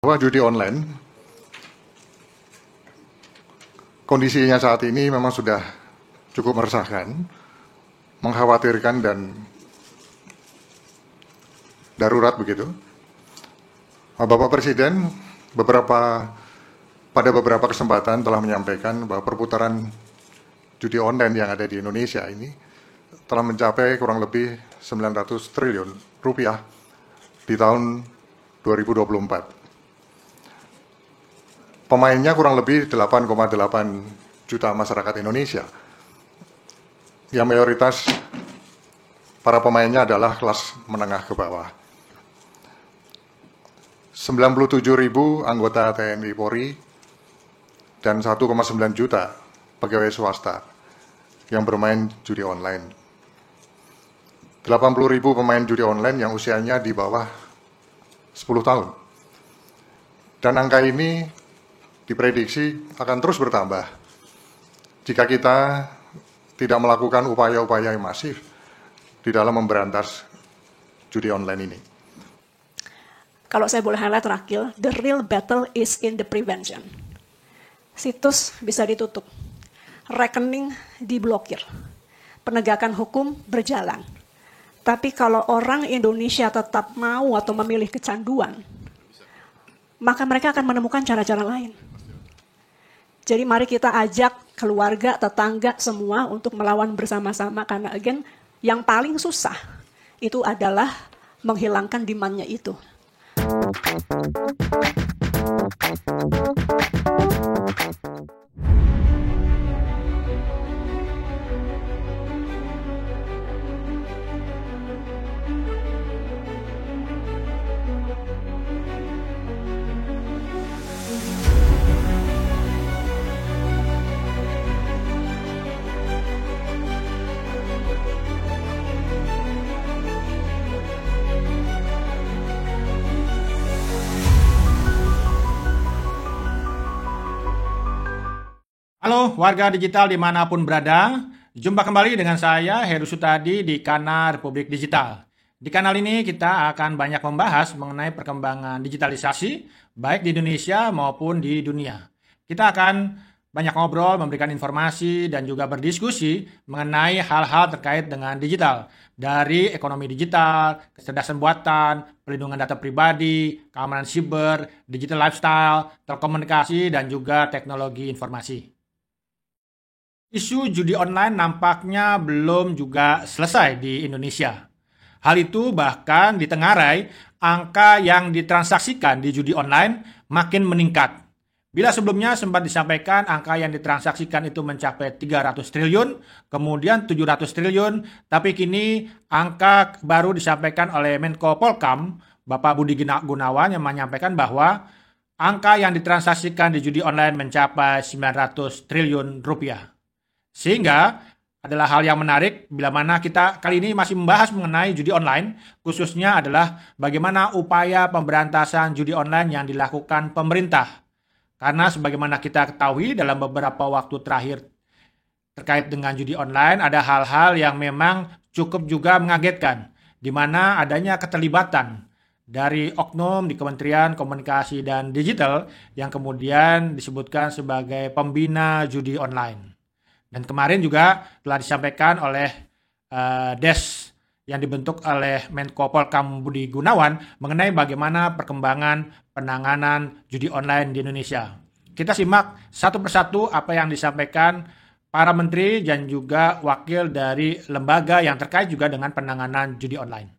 Bahwa judi online, kondisinya saat ini memang sudah cukup meresahkan, mengkhawatirkan dan darurat begitu. Bapak Presiden pada beberapa kesempatan telah menyampaikan bahwa perputaran judi online yang ada di Indonesia ini telah mencapai kurang lebih 900 triliun rupiah di tahun 2024. Pemainnya kurang lebih 8,8 juta masyarakat Indonesia. Yang mayoritas para pemainnya adalah kelas menengah ke bawah. 97.000 anggota TNI Polri dan 1,9 juta pegawai swasta yang bermain judi online. 80.000 pemain judi online yang usianya di bawah 10 tahun. Dan angka ini diprediksi akan terus bertambah jika kita tidak melakukan upaya-upaya yang masif di dalam memberantas judi online ini. Kalau saya boleh highlight terakhir, the real battle is in the prevention. Situs bisa ditutup, rekening diblokir, penegakan hukum berjalan. Tapi kalau orang Indonesia tetap mau atau memilih kecanduan, maka mereka akan menemukan cara-cara lain. Jadi mari kita ajak keluarga, tetangga, semua untuk melawan bersama-sama. Karena again, yang paling susah itu adalah menghilangkan demand-nya itu. Halo warga digital dimanapun berada, jumpa kembali dengan saya Heru Sutadi di kanal Republik Digital. Di kanal ini kita akan banyak membahas mengenai perkembangan digitalisasi baik di Indonesia maupun di dunia. Kita akan banyak ngobrol, memberikan informasi dan juga berdiskusi mengenai hal-hal terkait dengan digital. Dari ekonomi digital, kecerdasan buatan, perlindungan data pribadi, keamanan siber, digital lifestyle, telekomunikasi dan juga teknologi informasi. Isu judi online nampaknya belum juga selesai di Indonesia. Hal itu bahkan ditengarai angka yang ditransaksikan di judi online makin meningkat. Bila sebelumnya sempat disampaikan angka yang ditransaksikan itu mencapai 300 triliun, kemudian 700 triliun, tapi kini angka baru disampaikan oleh Menko Polkam, Bapak Budi Gunawan yang menyampaikan bahwa angka yang ditransaksikan di judi online mencapai 900 triliun rupiah. Sehingga adalah hal yang menarik bila mana kita kali ini masih membahas mengenai judi online, khususnya adalah bagaimana upaya pemberantasan judi online yang dilakukan pemerintah. Karena sebagaimana kita ketahui dalam beberapa waktu terakhir terkait dengan judi online, ada hal-hal yang memang cukup juga mengagetkan, di mana adanya keterlibatan dari oknum di Kementerian Komunikasi dan Digital yang kemudian disebutkan sebagai pembina judi online. Dan kemarin juga telah disampaikan oleh DES yang dibentuk oleh Menko Polkam Budi Gunawan mengenai bagaimana perkembangan penanganan judi online di Indonesia. Kita simak satu persatu apa yang disampaikan para menteri dan juga wakil dari lembaga yang terkait juga dengan penanganan judi online.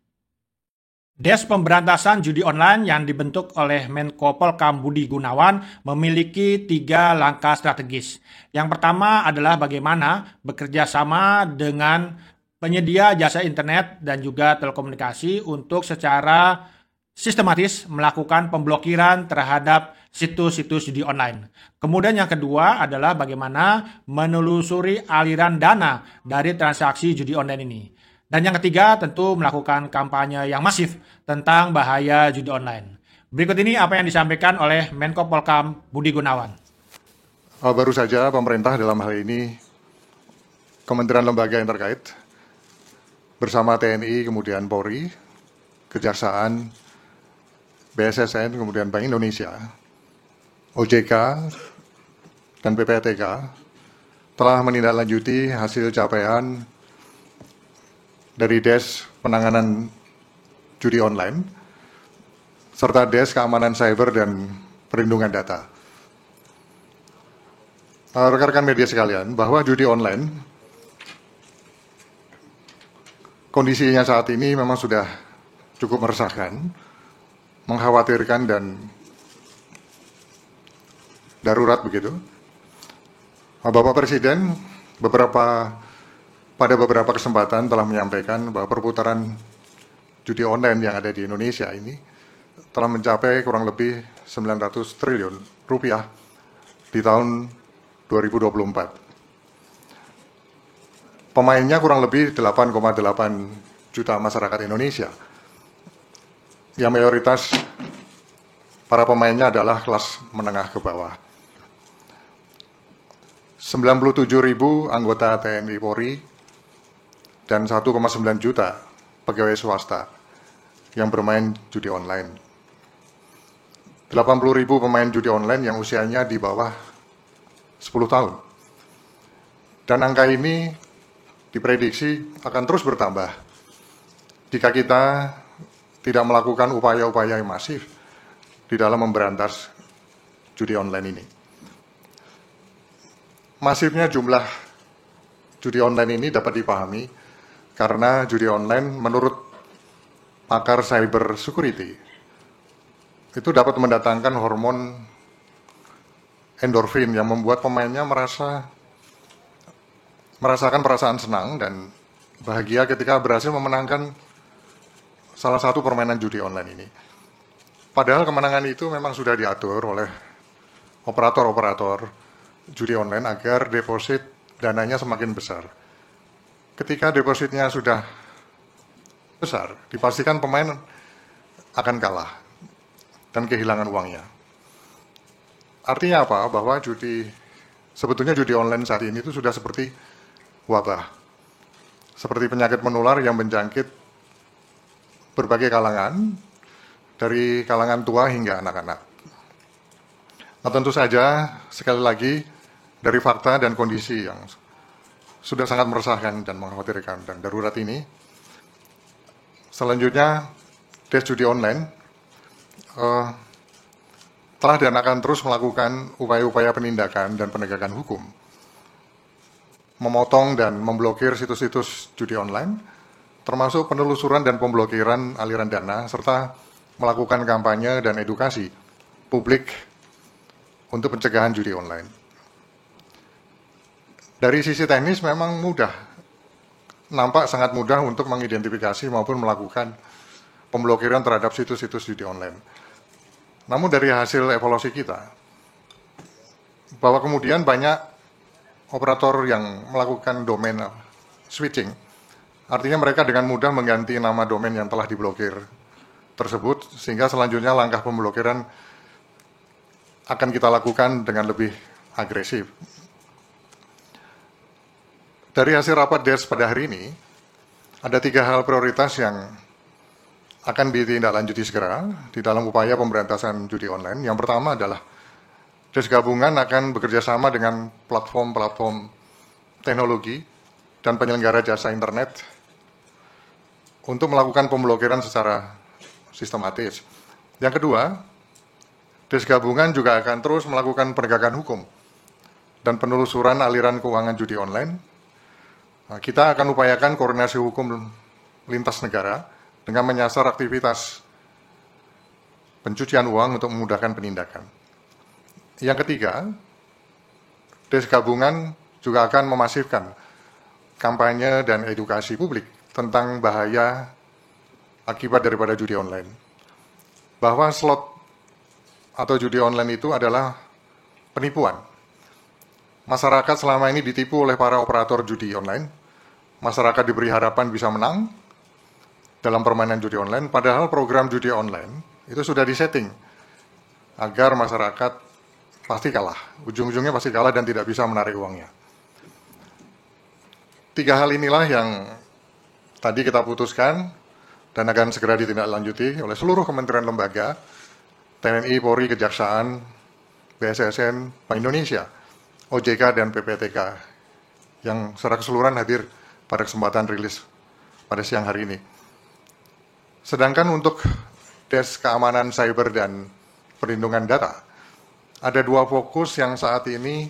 Des Pemberantasan Judi Online yang dibentuk oleh Menko Polkam Budi Gunawan memiliki 3 langkah strategis. Yang pertama adalah bagaimana bekerja sama dengan penyedia jasa internet dan juga telekomunikasi untuk secara sistematis melakukan pemblokiran terhadap situs-situs judi online. Kemudian yang kedua adalah bagaimana menelusuri aliran dana dari transaksi judi online ini. Dan yang ketiga tentu melakukan kampanye yang masif tentang bahaya judi online. Berikut ini apa yang disampaikan oleh Menko Polkam Budi Gunawan. Baru saja pemerintah dalam hal ini kementerian lembaga yang terkait bersama TNI, kemudian Polri, Kejaksaan, BSSN, kemudian Bank Indonesia, OJK, dan PPATK telah menindaklanjuti hasil capaian dari Des Penanganan Judi Online, serta Des Keamanan Cyber dan Perlindungan Data. Rekan-rekan media sekalian, bahwa judi online, kondisinya saat ini memang sudah cukup meresahkan, mengkhawatirkan, dan darurat begitu. Bapak Presiden pada beberapa kesempatan telah menyampaikan bahwa perputaran judi online yang ada di Indonesia ini telah mencapai kurang lebih 900 triliun rupiah di tahun 2024. Pemainnya kurang lebih 8,8 juta masyarakat Indonesia, yang mayoritas para pemainnya adalah kelas menengah ke bawah. 97.000 anggota TNI Polri dan 1,9 juta pegawai swasta yang bermain judi online. 80.000 pemain judi online yang usianya di bawah 10 tahun. Dan angka ini diprediksi akan terus bertambah jika kita tidak melakukan upaya-upaya yang masif di dalam memberantas judi online ini. Masifnya jumlah judi online ini dapat dipahami karena judi online menurut pakar cyber security itu dapat mendatangkan hormon endorfin yang membuat pemainnya merasakan perasaan senang dan bahagia ketika berhasil memenangkan salah satu permainan judi online ini. Padahal kemenangan itu memang sudah diatur oleh operator-operator judi online agar deposit dananya semakin besar. Ketika depositnya sudah besar, dipastikan pemain akan kalah dan kehilangan uangnya. Artinya apa? Bahwa sebetulnya judi online saat ini itu sudah seperti wabah, seperti penyakit menular yang menjangkit berbagai kalangan, dari kalangan tua hingga anak-anak. Nah, tentu saja, sekali lagi, dari fakta dan kondisi yang sudah sangat meresahkan dan mengkhawatirkan dan darurat ini, selanjutnya Des Judi Online telah dan akan terus melakukan upaya-upaya penindakan dan penegakan hukum, memotong dan memblokir situs-situs judi online, termasuk penelusuran dan pemblokiran aliran dana, serta melakukan kampanye dan edukasi publik untuk pencegahan judi online. Dari sisi teknis memang nampak sangat mudah untuk mengidentifikasi maupun melakukan pemblokiran terhadap situs-situs judi online. Namun dari hasil evaluasi kita, bahwa kemudian banyak operator yang melakukan domain switching, artinya mereka dengan mudah mengganti nama domain yang telah diblokir tersebut, sehingga selanjutnya langkah pemblokiran akan kita lakukan dengan lebih agresif. Dari hasil rapat Des pada hari ini, ada 3 hal prioritas yang akan ditindaklanjuti segera di dalam upaya pemberantasan judi online. Yang pertama adalah Des Gabungan akan bekerjasama dengan platform-platform teknologi dan penyelenggara jasa internet untuk melakukan pemblokiran secara sistematis. Yang kedua, Des Gabungan juga akan terus melakukan penegakan hukum dan penelusuran aliran keuangan judi online. Nah, kita akan upayakan koordinasi hukum lintas negara dengan menyasar aktivitas pencucian uang untuk memudahkan penindakan. Yang ketiga, Des Gabungan juga akan memasifkan kampanye dan edukasi publik tentang bahaya akibat daripada judi online. Bahwa slot atau judi online itu adalah penipuan. Masyarakat selama ini ditipu oleh para operator judi online. Masyarakat diberi harapan bisa menang dalam permainan judi online, padahal program judi online itu sudah disetting agar masyarakat pasti kalah. Ujung-ujungnya pasti kalah dan tidak bisa menarik uangnya. 3 hal inilah yang tadi kita putuskan dan akan segera ditindaklanjuti oleh seluruh kementerian lembaga TNI, Polri, Kejaksaan, BSSN, Bank Indonesia, OJK, dan PPTK yang secara keseluruhan hadir pada kesempatan rilis pada siang hari ini. Sedangkan untuk Desk Keamanan Cyber dan Perlindungan Data, ada dua fokus yang saat ini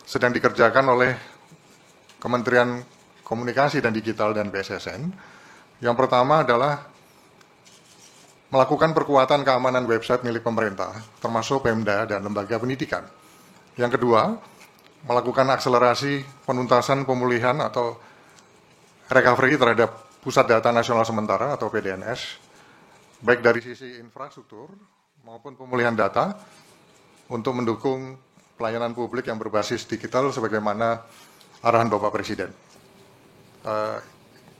sedang dikerjakan oleh Kementerian Komunikasi dan Digital dan BSSN. Yang pertama adalah melakukan perkuatan keamanan website milik pemerintah, termasuk Pemda dan lembaga pendidikan. Yang kedua, melakukan akselerasi penuntasan pemulihan atau recovery terhadap Pusat Data Nasional Sementara atau PDNS, baik dari sisi infrastruktur maupun pemulihan data untuk mendukung pelayanan publik yang berbasis digital sebagaimana arahan Bapak Presiden.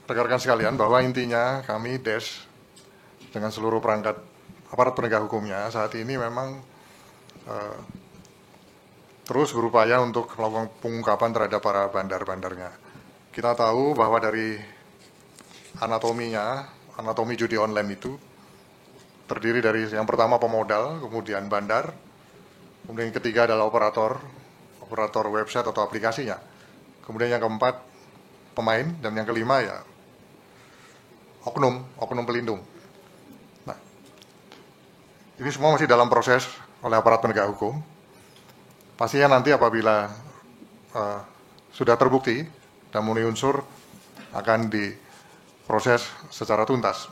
Rekan-rekan sekalian, bahwa intinya kami DES dengan seluruh perangkat aparat penegak hukumnya saat ini memang terus berupaya untuk melakukan pengungkapan terhadap para bandar-bandarnya. Kita tahu bahwa dari anatomi judi online itu terdiri dari yang pertama pemodal, kemudian bandar, kemudian yang ketiga adalah operator website atau aplikasinya. Kemudian yang keempat pemain, dan yang kelima ya oknum pelindung. Nah, ini semua masih dalam proses oleh aparat penegak hukum. Pastinya nanti apabila sudah terbukti dan memenuhi unsur akan diproses secara tuntas.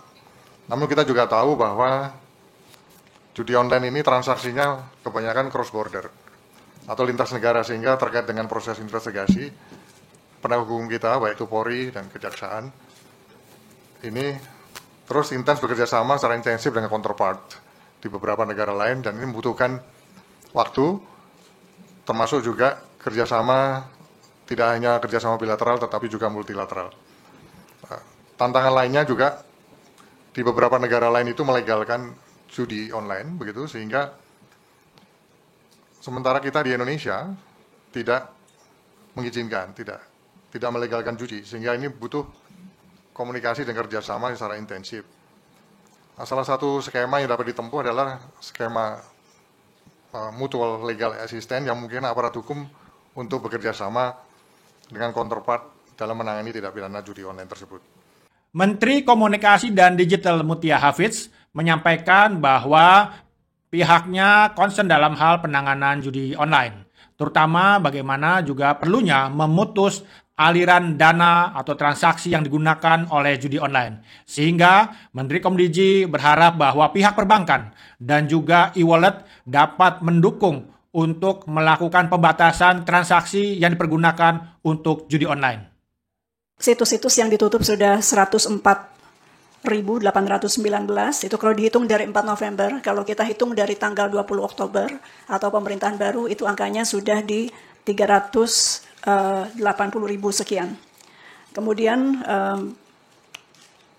Namun kita juga tahu bahwa judi online ini transaksinya kebanyakan cross border atau lintas negara, sehingga terkait dengan proses investigasi penegak hukum kita, baik itu Polri dan Kejaksaan, ini terus intens bekerja sama secara intensif dengan counterpart di beberapa negara lain, dan ini membutuhkan waktu, termasuk juga kerjasama, tidak hanya kerjasama bilateral tetapi juga multilateral. Tantangan lainnya juga di beberapa negara lain itu melegalkan judi online, begitu, sehingga sementara kita di Indonesia tidak mengizinkan, tidak melegalkan judi, sehingga ini butuh komunikasi dan kerjasama secara intensif. Nah, salah satu skema yang dapat ditempuh adalah skema mutual legal assistance yang mungkin aparat hukum untuk bekerja sama dengan counterpart dalam menangani tindak pidana judi online tersebut. Menteri Komunikasi dan Digital Mutia Hafidz menyampaikan bahwa pihaknya concern dalam hal penanganan judi online, terutama bagaimana juga perlunya memutus aliran dana atau transaksi yang digunakan oleh judi online. Sehingga Menteri Komdigi berharap bahwa pihak perbankan dan juga e-wallet dapat mendukung untuk melakukan pembatasan transaksi yang dipergunakan untuk judi online. Situs-situs yang ditutup sudah 104.819, itu kalau dihitung dari 4 November, kalau kita hitung dari tanggal 20 Oktober atau pemerintahan baru, itu angkanya sudah di 380.000 sekian. Kemudian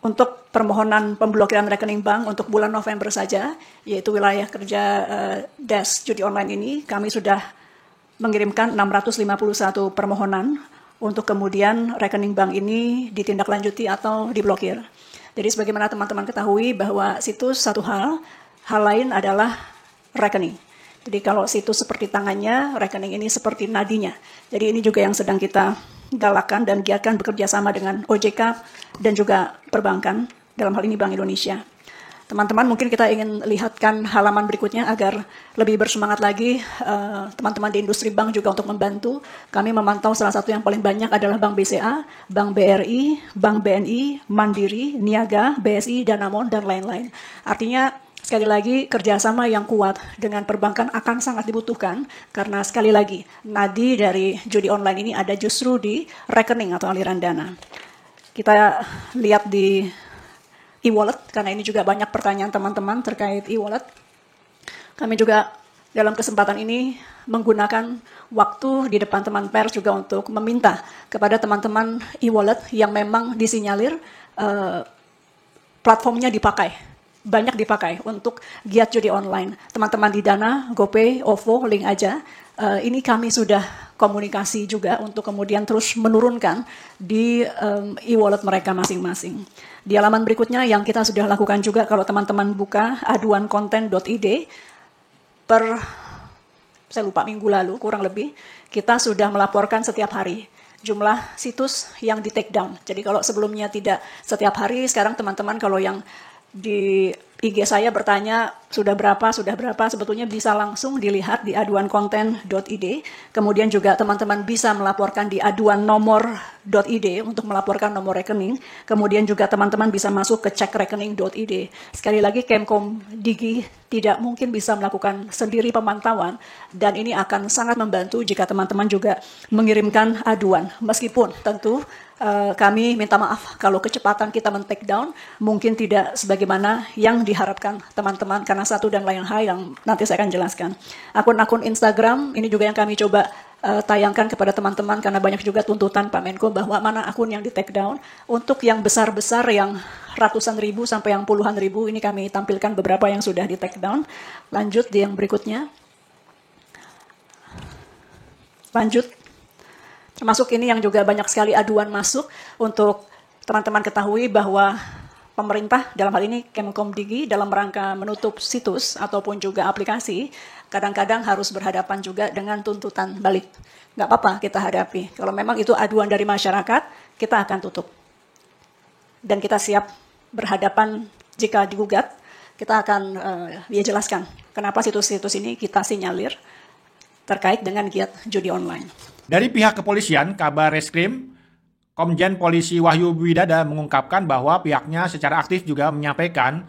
untuk permohonan pemblokiran rekening bank untuk bulan November saja, yaitu wilayah kerja Desk Judi Online ini, kami sudah mengirimkan 651 permohonan untuk kemudian rekening bank ini ditindaklanjuti atau diblokir. Jadi sebagaimana teman-teman ketahui bahwa situs satu hal lain adalah rekening. Jadi kalau situs seperti tangannya, rekening ini seperti nadinya. Jadi ini juga yang sedang kita galakan dan giatkan bekerja sama dengan OJK dan juga perbankan, dalam hal ini Bank Indonesia. Teman-teman, mungkin kita ingin lihatkan halaman berikutnya agar lebih bersemangat lagi teman-teman di industri bank juga untuk membantu. Kami memantau salah satu yang paling banyak adalah Bank BCA, Bank BRI, Bank BNI, Mandiri, Niaga, BSI, Danamon, dan lain-lain. Artinya, sekali lagi, kerjasama yang kuat dengan perbankan akan sangat dibutuhkan karena sekali lagi, nadi dari judi online ini ada justru di rekening atau aliran dana. Kita lihat di e-wallet, karena ini juga banyak pertanyaan teman-teman terkait e-wallet. Kami juga dalam kesempatan ini menggunakan waktu di depan teman pers juga untuk meminta kepada teman-teman e-wallet yang memang disinyalir platformnya dipakai banyak dipakai untuk giat judi online. Teman-teman di Dana, GoPay, OVO, link aja. Ini kami sudah komunikasi juga untuk kemudian terus menurunkan di e-wallet mereka masing-masing. Di halaman berikutnya yang kita sudah lakukan juga, kalau teman-teman buka aduankonten.id, saya lupa minggu lalu kurang lebih, kita sudah melaporkan setiap hari jumlah situs yang di take down. Jadi kalau sebelumnya tidak setiap hari, sekarang teman-teman kalau yang di IG saya bertanya sudah berapa, sebetulnya bisa langsung dilihat di aduankonten.id. Kemudian juga teman-teman bisa melaporkan di aduannomor.id untuk melaporkan nomor rekening. Kemudian juga teman-teman bisa masuk ke cekrekening.id. Sekali lagi Kemkom Digi tidak mungkin bisa melakukan sendiri pemantauan, dan ini akan sangat membantu jika teman-teman juga mengirimkan aduan. Meskipun tentu kami minta maaf kalau kecepatan kita men-take down mungkin tidak sebagaimana yang diharapkan teman-teman, karena satu dan lain hal yang nanti saya akan jelaskan. Akun-akun Instagram ini juga yang kami coba tayangkan kepada teman-teman, karena banyak juga tuntutan Pak Menko bahwa mana akun yang di-take down. Untuk yang besar-besar yang ratusan ribu sampai yang puluhan ribu, ini kami tampilkan beberapa yang sudah di-take down. Lanjut di yang berikutnya. Lanjut. Termasuk ini yang juga banyak sekali aduan masuk, untuk teman-teman ketahui bahwa pemerintah, dalam hal ini Kemkom Digi, dalam rangka menutup situs ataupun juga aplikasi, kadang-kadang harus berhadapan juga dengan tuntutan balik. Nggak apa-apa kita hadapi. Kalau memang itu aduan dari masyarakat, kita akan tutup. Dan kita siap berhadapan jika digugat, kita akan jelaskan kenapa situs-situs ini kita sinyalir terkait dengan giat judi online. Dari pihak kepolisian, Kabar Reskrim, Komjen Polisi Wahyu Widada mengungkapkan bahwa pihaknya secara aktif juga menyampaikan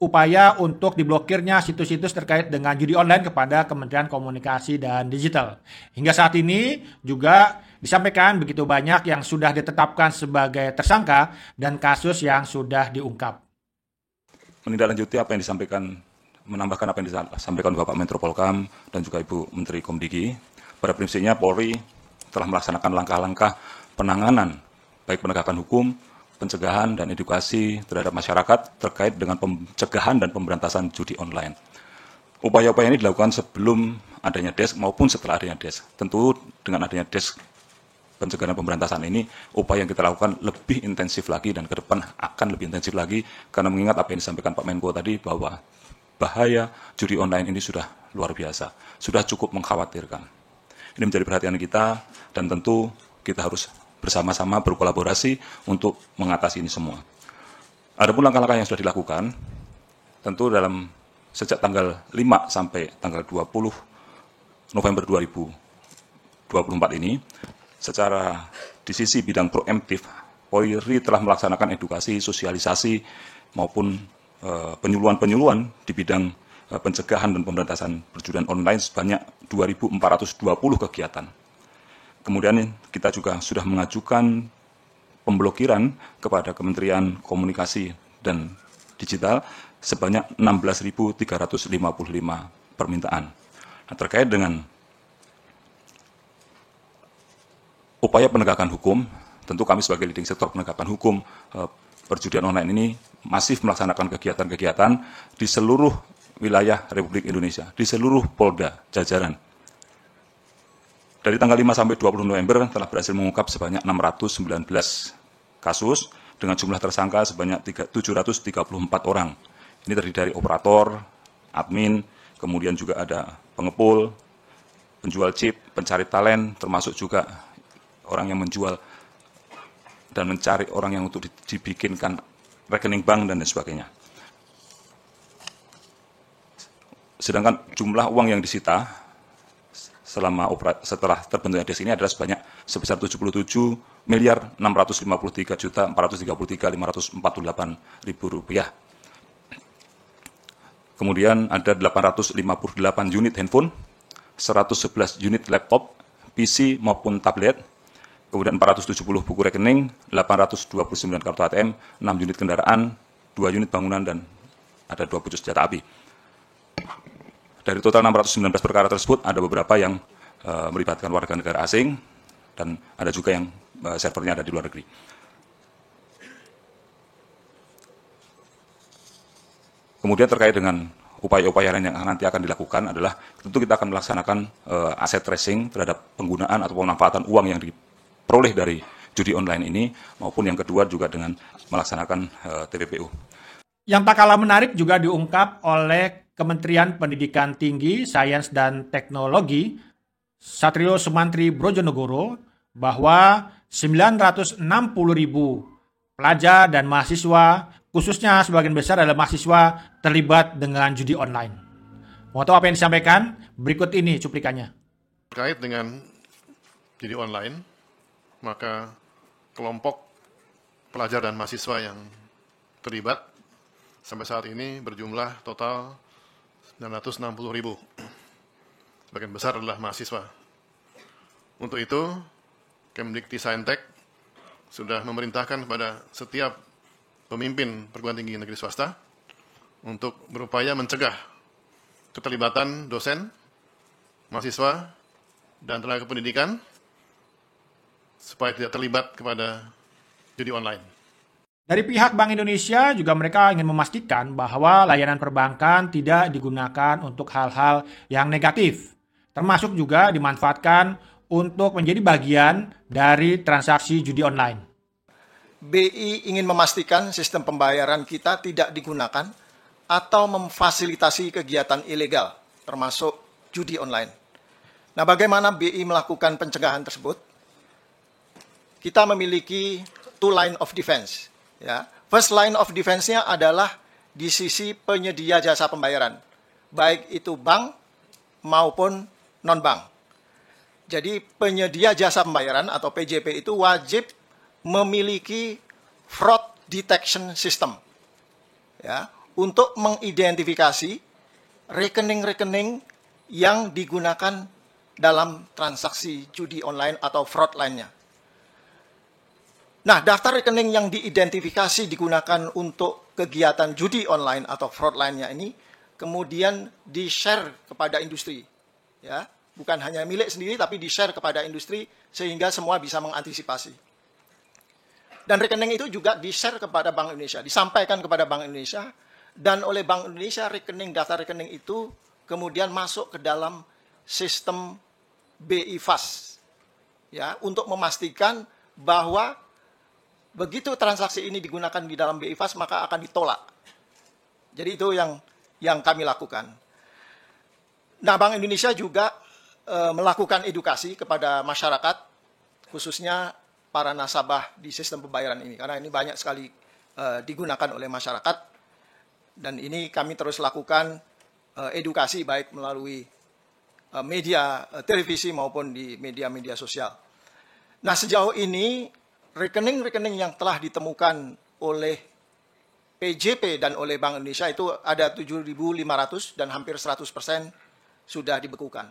upaya untuk diblokirnya situs-situs terkait dengan judi online kepada Kementerian Komunikasi dan Digital. Hingga saat ini juga disampaikan begitu banyak yang sudah ditetapkan sebagai tersangka dan kasus yang sudah diungkap. Menindaklanjuti apa yang disampaikan, menambahkan apa yang disampaikan Bapak Menko Polhukam dan juga Ibu Menteri Komdigi. Pada prinsipnya Polri telah melaksanakan langkah-langkah penanganan, baik penegakan hukum, pencegahan, dan edukasi terhadap masyarakat terkait dengan pencegahan dan pemberantasan judi online. Upaya-upaya ini dilakukan sebelum adanya desk maupun setelah adanya desk. Tentu dengan adanya desk pencegahan dan pemberantasan ini, upaya yang kita lakukan lebih intensif lagi dan ke depan akan lebih intensif lagi, karena mengingat apa yang disampaikan Pak Menko tadi bahwa bahaya judi online ini sudah luar biasa, sudah cukup mengkhawatirkan. Ini menjadi perhatian kita, dan tentu kita harus bersama-sama berkolaborasi untuk mengatasi ini semua. Adapun langkah-langkah yang sudah dilakukan, tentu sejak tanggal 5 sampai tanggal 20 November 2024 ini, secara di sisi bidang proaktif, Polri telah melaksanakan edukasi, sosialisasi, maupun penyuluhan-penyuluhan di bidang pencegahan dan pemberantasan perjudian online sebanyak 2.420 kegiatan. Kemudian kita juga sudah mengajukan pemblokiran kepada Kementerian Komunikasi dan Digital sebanyak 16.355 permintaan. Nah, terkait dengan upaya penegakan hukum, tentu kami sebagai leading sektor penegakan hukum perjudian online ini masih melaksanakan kegiatan-kegiatan di seluruh wilayah Republik Indonesia, di seluruh Polda jajaran. Dari tanggal 5 sampai 20 November telah berhasil mengungkap sebanyak 619 kasus dengan jumlah tersangka sebanyak 734 orang. Ini terdiri dari operator, admin, kemudian juga ada pengepul, penjual chip, pencari talent, termasuk juga orang yang menjual dan mencari orang yang untuk dibikinkan rekening bank dan lain sebagainya. Sedangkan jumlah uang yang disita setelah terbentuknya DES ini adalah sebesar 77.653.433.548 rupiah. Kemudian ada 858 unit handphone, 111 unit laptop, PC maupun tablet, kemudian 470 buku rekening, 829 kartu ATM, 6 unit kendaraan, 2 unit bangunan, dan ada 2 pucuk senjata api. Dari total 619 perkara tersebut, ada beberapa yang melibatkan warga negara asing, dan ada juga yang servernya ada di luar negeri. Kemudian terkait dengan upaya-upaya lain yang nanti akan dilakukan adalah tentu kita akan melaksanakan aset tracing terhadap penggunaan atau pemanfaatan uang yang diperoleh dari judi online ini, maupun yang kedua juga dengan melaksanakan TPPU. Yang tak kalah menarik juga diungkap oleh Kementerian Pendidikan Tinggi, Sains dan Teknologi, Satrio Sumantri Brojonegoro, bahwa 960.000 pelajar dan mahasiswa, khususnya sebagian besar adalah mahasiswa, terlibat dengan judi online. Mau tahu apa yang disampaikan? Berikut ini cuplikannya. Terkait dengan judi online, maka kelompok pelajar dan mahasiswa yang terlibat sampai saat ini berjumlah total 960.000. Sebagian besar adalah mahasiswa. Untuk itu, Kemdikti-Saintek sudah memerintahkan kepada setiap pemimpin perguruan tinggi negeri swasta untuk berupaya mencegah keterlibatan dosen, mahasiswa, dan tenaga pendidikan supaya tidak terlibat kepada judi online. Dari pihak Bank Indonesia juga mereka ingin memastikan bahwa layanan perbankan tidak digunakan untuk hal-hal yang negatif, termasuk juga dimanfaatkan untuk menjadi bagian dari transaksi judi online. BI ingin memastikan sistem pembayaran kita tidak digunakan atau memfasilitasi kegiatan ilegal, termasuk judi online. Nah, bagaimana BI melakukan pencegahan tersebut? Kita memiliki two line of defense. Ya. First line of defense-nya adalah di sisi penyedia jasa pembayaran, baik itu bank maupun non-bank. Jadi penyedia jasa pembayaran atau PJP itu wajib memiliki fraud detection system, ya, untuk mengidentifikasi rekening-rekening yang digunakan dalam transaksi judi online atau fraud lainnya. Nah, daftar rekening yang diidentifikasi digunakan untuk kegiatan judi online atau fraud lainnya ini kemudian di-share kepada industri. Ya, bukan hanya milik sendiri, tapi di-share kepada industri sehingga semua bisa mengantisipasi. Dan rekening itu juga di-share kepada Bank Indonesia, disampaikan kepada Bank Indonesia, dan oleh Bank Indonesia daftar rekening itu kemudian masuk ke dalam sistem BI Fast. Ya, untuk memastikan bahwa begitu transaksi ini digunakan di dalam BI Fast, maka akan ditolak. Jadi itu yang kami lakukan. Nah, Bank Indonesia juga melakukan edukasi kepada masyarakat, khususnya para nasabah di sistem pembayaran ini, karena ini banyak sekali digunakan oleh masyarakat, dan ini kami terus lakukan edukasi baik melalui media televisi maupun di media-media sosial. Nah, sejauh ini rekening-rekening yang telah ditemukan oleh PJP dan oleh Bank Indonesia itu ada 7.500 dan hampir 100% sudah dibekukan.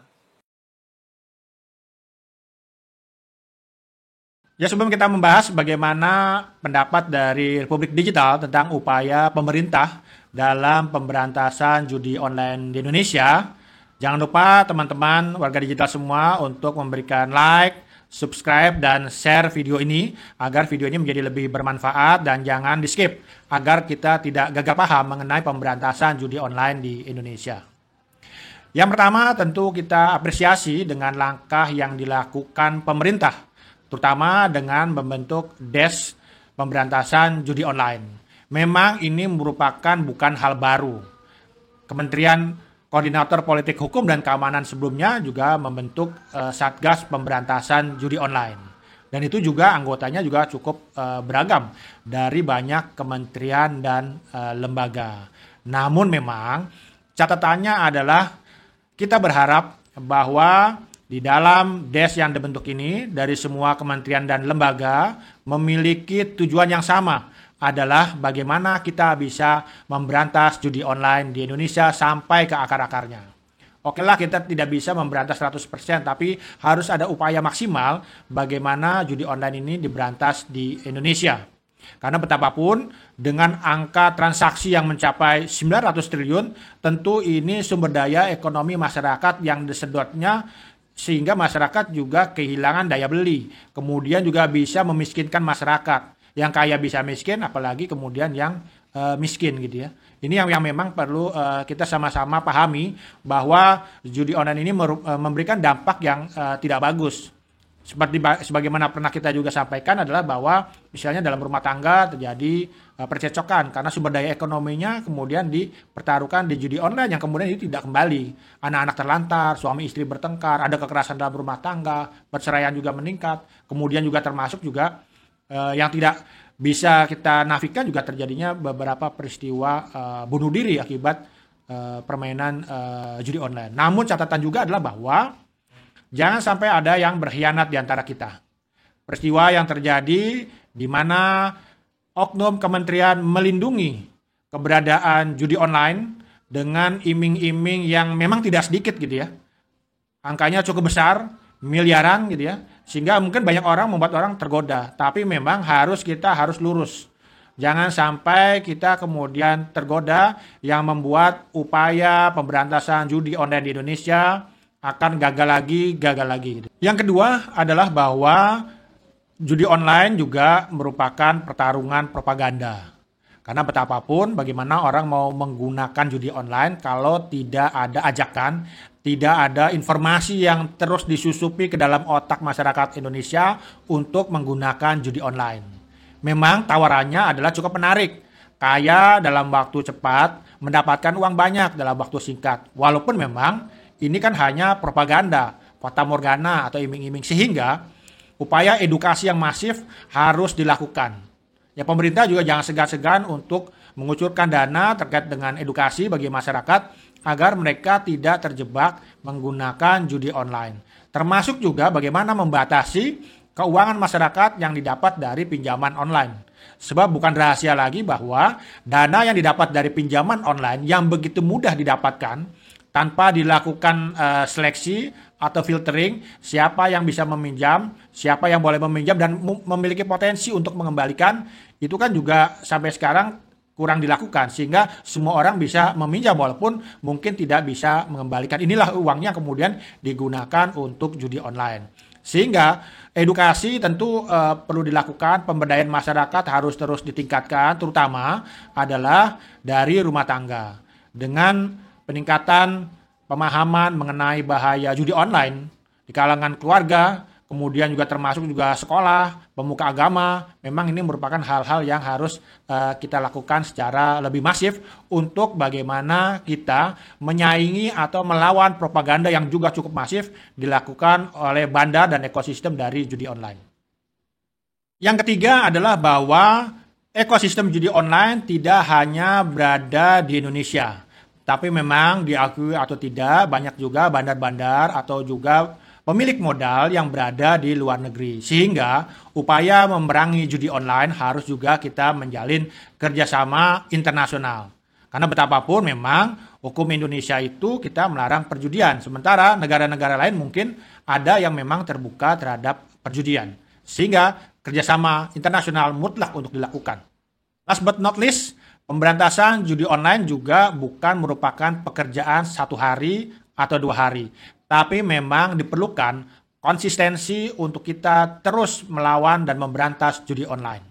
Ya, sebelum kita membahas bagaimana pendapat dari Republik Digital tentang upaya pemerintah dalam pemberantasan judi online di Indonesia, jangan lupa teman-teman warga digital semua untuk memberikan like, subscribe, dan share video ini agar video ini menjadi lebih bermanfaat, dan jangan di-skip agar kita tidak gagal paham mengenai pemberantasan judi online di Indonesia. Yang pertama, tentu kita apresiasi dengan langkah yang dilakukan pemerintah, terutama dengan membentuk Desk Pemberantasan Judi Online. Memang ini merupakan bukan hal baru. Kementerian Koordinator Politik Hukum dan Keamanan sebelumnya juga membentuk Satgas Pemberantasan Judi Online. Dan itu juga anggotanya juga cukup beragam dari banyak kementerian dan lembaga. Namun memang catatannya adalah kita berharap bahwa di dalam DES yang dibentuk ini dari semua kementerian dan lembaga memiliki tujuan yang sama, adalah bagaimana kita bisa memberantas judi online di Indonesia sampai ke akar-akarnya. Oke lah, kita tidak bisa memberantas 100%, tapi harus ada upaya maksimal bagaimana judi online ini diberantas di Indonesia. Karena betapapun dengan angka transaksi yang mencapai 900 triliun, tentu ini sumber daya ekonomi masyarakat yang disedotnya sehingga masyarakat juga kehilangan daya beli. Kemudian juga bisa memiskinkan masyarakat. Yang kaya bisa miskin, apalagi kemudian yang miskin gitu ya. Ini yang memang perlu kita sama-sama pahami bahwa judi online ini memberikan dampak yang tidak bagus. Sebagaimana pernah kita juga sampaikan adalah bahwa misalnya dalam rumah tangga terjadi percecokan karena sumber daya ekonominya kemudian dipertaruhkan di judi online yang kemudian itu tidak kembali. Anak-anak terlantar, suami istri bertengkar, ada kekerasan dalam rumah tangga, perceraian juga meningkat. Kemudian juga termasuk juga yang tidak bisa kita nafikan juga terjadinya beberapa peristiwa bunuh diri akibat permainan judi online. Namun catatan juga adalah bahwa jangan sampai ada yang berkhianat di antara kita. Peristiwa yang terjadi di mana oknum kementerian melindungi keberadaan judi online dengan iming-iming yang memang tidak sedikit gitu ya. Angkanya cukup besar, miliaran gitu ya. Sehingga mungkin banyak orang membuat orang tergoda. Tapi memang kita harus lurus. Jangan sampai kita kemudian tergoda yang membuat upaya pemberantasan judi online di Indonesia akan gagal lagi. Gitu. Yang kedua adalah bahwa judi online juga merupakan pertarungan propaganda. Karena betapapun bagaimana orang mau menggunakan judi online kalau tidak ada ajakan, tidak ada informasi yang terus disusupi ke dalam otak masyarakat Indonesia untuk menggunakan judi online. Memang tawarannya adalah cukup menarik. Kaya dalam waktu cepat, mendapatkan uang banyak dalam waktu singkat. Walaupun memang ini kan hanya propaganda, fata morgana atau iming-iming. Sehingga upaya edukasi yang masif harus dilakukan. Ya, pemerintah juga jangan segan-segan untuk mengucurkan dana terkait dengan edukasi bagi masyarakat agar mereka tidak terjebak menggunakan judi online. Termasuk juga bagaimana membatasi keuangan masyarakat yang didapat dari pinjaman online. Sebab bukan rahasia lagi bahwa dana yang didapat dari pinjaman online yang begitu mudah didapatkan tanpa dilakukan seleksi atau filtering siapa yang bisa meminjam, siapa yang boleh meminjam dan memiliki potensi untuk mengembalikan, itu kan juga sampai sekarang kurang dilakukan sehingga semua orang bisa meminjam walaupun mungkin tidak bisa mengembalikan. Inilah uangnya kemudian digunakan untuk judi online. Sehingga edukasi tentu perlu dilakukan, pemberdayaan masyarakat harus terus ditingkatkan, terutama adalah dari rumah tangga. Dengan peningkatan pemahaman mengenai bahaya judi online di kalangan keluarga, kemudian juga termasuk juga sekolah, pemuka agama, memang ini merupakan hal-hal yang harus kita lakukan secara lebih masif untuk bagaimana kita menyaingi atau melawan propaganda yang juga cukup masif dilakukan oleh bandar dan ekosistem dari judi online. Yang ketiga adalah bahwa ekosistem judi online tidak hanya berada di Indonesia. Tapi memang diakui atau tidak, banyak juga bandar-bandar atau juga pemilik modal yang berada di luar negeri. Sehingga upaya memerangi judi online harus juga kita menjalin kerjasama internasional. Karena betapapun memang hukum Indonesia itu kita melarang perjudian. Sementara negara-negara lain mungkin ada yang memang terbuka terhadap perjudian. Sehingga kerjasama internasional mutlak untuk dilakukan. Last but not least, pemberantasan judi online juga bukan merupakan pekerjaan 1 hari atau 2 hari. Tapi memang diperlukan konsistensi untuk kita terus melawan dan memberantas judi online.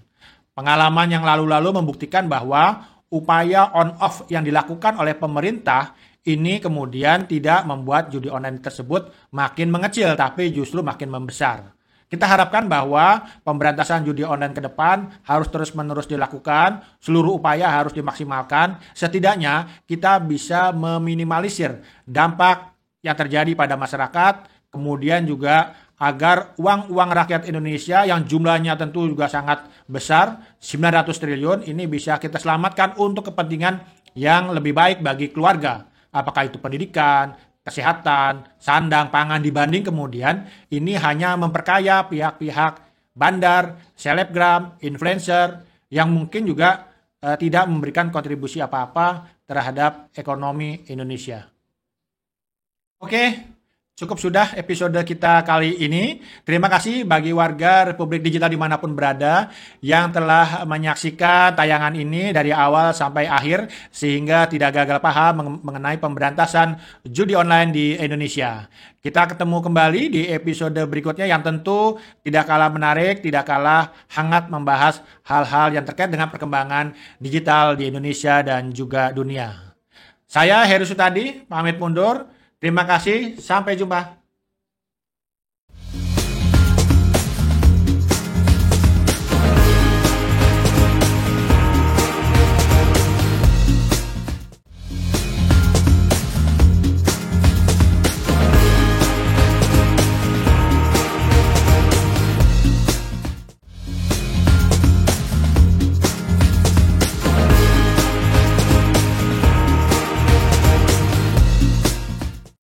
Pengalaman yang lalu-lalu membuktikan bahwa upaya on-off yang dilakukan oleh pemerintah ini kemudian tidak membuat judi online tersebut makin mengecil, tapi justru makin membesar. Kita harapkan bahwa pemberantasan judi online ke depan harus terus-menerus dilakukan, seluruh upaya harus dimaksimalkan, setidaknya kita bisa meminimalisir dampak yang terjadi pada masyarakat, kemudian juga agar uang-uang rakyat Indonesia yang jumlahnya tentu juga sangat besar, 900 triliun, ini bisa kita selamatkan untuk kepentingan yang lebih baik bagi keluarga. Apakah itu pendidikan, kesehatan, sandang, pangan, dibanding kemudian ini hanya memperkaya pihak-pihak bandar, selebgram, influencer yang mungkin juga tidak memberikan kontribusi apa-apa terhadap ekonomi Indonesia. Oke, Cukup sudah episode kita kali ini. Terima kasih bagi warga Republik Digital dimanapun berada yang telah menyaksikan tayangan ini dari awal sampai akhir sehingga tidak gagal paham mengenai pemberantasan judi online di Indonesia. Kita ketemu kembali di episode berikutnya yang tentu tidak kalah menarik, tidak kalah hangat membahas hal-hal yang terkait dengan perkembangan digital di Indonesia dan juga dunia. Saya Heru Sutadi, pamit mundur. Terima kasih, sampai jumpa.